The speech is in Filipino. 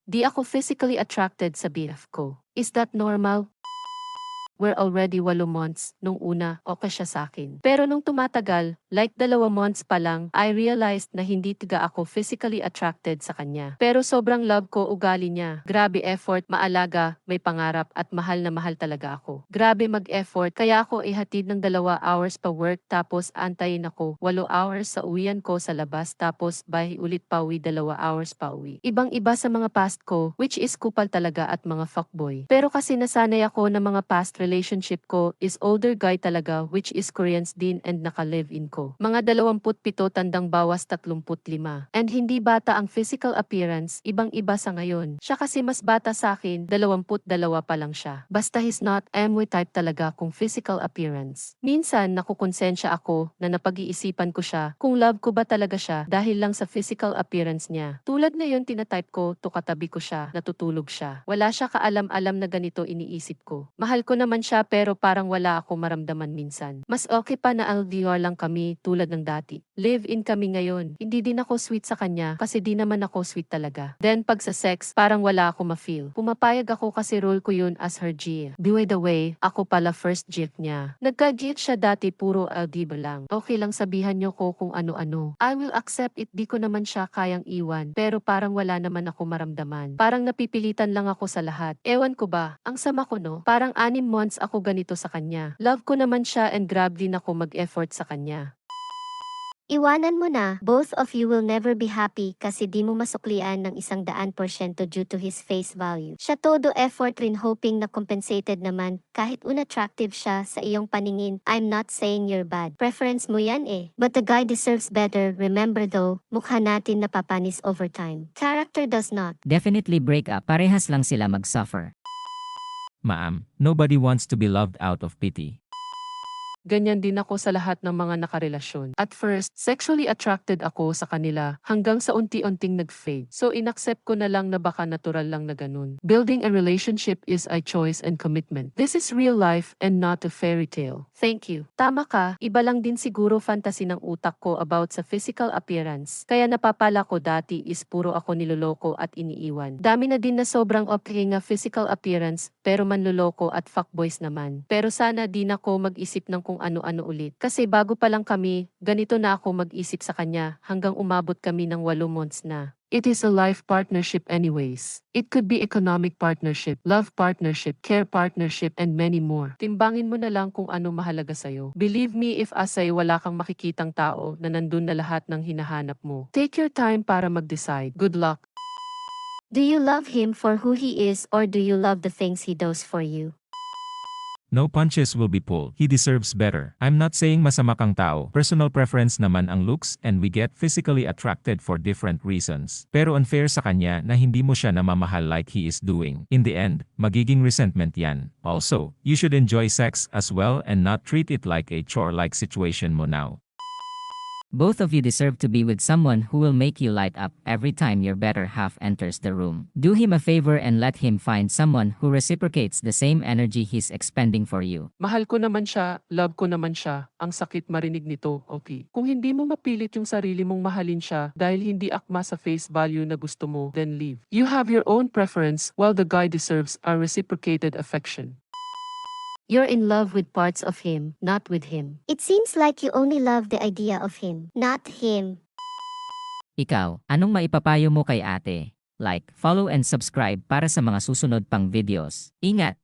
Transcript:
Di ako physically attracted sa BF ko. Is that normal? We're already 8 months, nung una, okay siya sa akin. Pero nung tumatagal, like 2 months pa lang, I realized na hindi tiga ako physically attracted sa kanya. Pero sobrang love ko ugali niya. Grabe effort, maalaga, may pangarap at mahal na mahal talaga ako. Grabe mag-effort, kaya ako ihatid ng 2 hours pa work tapos antayin ako 8 hours sa uwian ko sa labas tapos bahay ulit pa uwi 2 hours pa uwi. Ibang-iba sa mga past ko, which is kupal talaga at mga fuckboy. Pero kasi nasanay ako na mga past relationship ko is older guy talaga which is Koreans din and naka-live-in ko. Mga 27 tandang bawas 35. And hindi bata ang physical appearance, ibang-iba sa ngayon. Siya kasi mas bata sa akin, 22 pa lang siya. Basta he's not MW type talaga kung physical appearance. Minsan nakukonsensya ako na napag-iisipan ko siya kung love ko ba talaga siya dahil lang sa physical appearance niya. Tulad ngayon tinatype ko, tukatabi ko siya, natutulog siya. Wala siya kaalam-alam na ganito iniisip ko. Mahal ko naman siya pero parang wala ako maramdaman minsan. Mas okay pa na LDR lang kami tulad ng dati. Live-in kami ngayon. Hindi din ako sweet sa kanya kasi di naman ako sweet talaga. Then pag sa sex, parang wala ako ma-feel. Pumapayag ako kasi role ko yun as her G. By the way, ako pala first GF niya. Nagka-GF siya dati puro LDB lang. Okay lang sabihan niyo ko kung ano-ano. I will accept it, di ko naman siya kayang iwan. Pero parang wala naman ako maramdaman. Parang napipilitan lang ako sa lahat. Ewan ko ba, ang sama ko no? Parang 6 months ako ganito sa kanya. Love ko naman siya and grab din ako mag-effort sa kanya. Iwanan mo na, both of you will never be happy kasi di mo masuklian ng 100% due to his face value. Siya todo effort rin hoping na compensated naman kahit unattractive siya sa iyong paningin. I'm not saying you're bad. Preference mo yan eh. But the guy deserves better. Remember though, mukha natin napapanis over time. Character does not. Definitely break up. Parehas lang sila mag-suffer. Ma'am, nobody wants to be loved out of pity. Ganyan din ako sa lahat ng mga nakarelasyon. At first, sexually attracted ako sa kanila hanggang sa unti-unting nag-fade. So inaccept ko na lang na baka natural lang na ganun. Building a relationship is a choice and commitment. This is real life and not a fairy tale. Thank you. Tama ka, iba lang din siguro fantasy ng utak ko about sa physical appearance. Kaya napapala ko dati is puro ako niloloko at iniiwan. Dami na din na sobrang okay nga physical appearance pero manloloko at fuckboys naman. Pero sana di na ko mag-isip ng kung ano-ano ulit. Kasi bago pa lang kami, ganito na ako mag-isip sa kanya hanggang umabot kami ng 8 months na. It is a life partnership anyways. It could be economic partnership, love partnership, care partnership, and many more. Timbangin mo na lang kung ano mahalaga sa'yo. Believe me if asay wala kang makikitang tao na nandun na lahat ng hinahanap mo. Take your time para mag-decide. Good luck. Do you love him for who he is or do you love the things he does for you? No punches will be pulled. He deserves better. I'm not saying masama kang tao. Personal preference naman ang looks and we get physically attracted for different reasons. Pero unfair sa kanya na hindi mo siya namamahal like he is doing. In the end, magiging resentment yan. Also, you should enjoy sex as well and not treat it like a chore-like situation mo now. Both of you deserve to be with someone who will make you light up every time your better half enters the room. Do him a favor and let him find someone who reciprocates the same energy he's expending for you. Mahal ko naman siya, love ko naman siya. Ang sakit marinig nito, okay. Kung hindi mo mapilit yung sarili mong mahalin siya dahil hindi akma sa face value na gusto mo, then leave. You have your own preference while the guy deserves a reciprocated affection. You're in love with parts of him, not with him. It seems like you only love the idea of him, not him. Ikaw, anong maipapayo mo kay ate? Like, follow and subscribe para sa mga susunod pang videos. Ingat!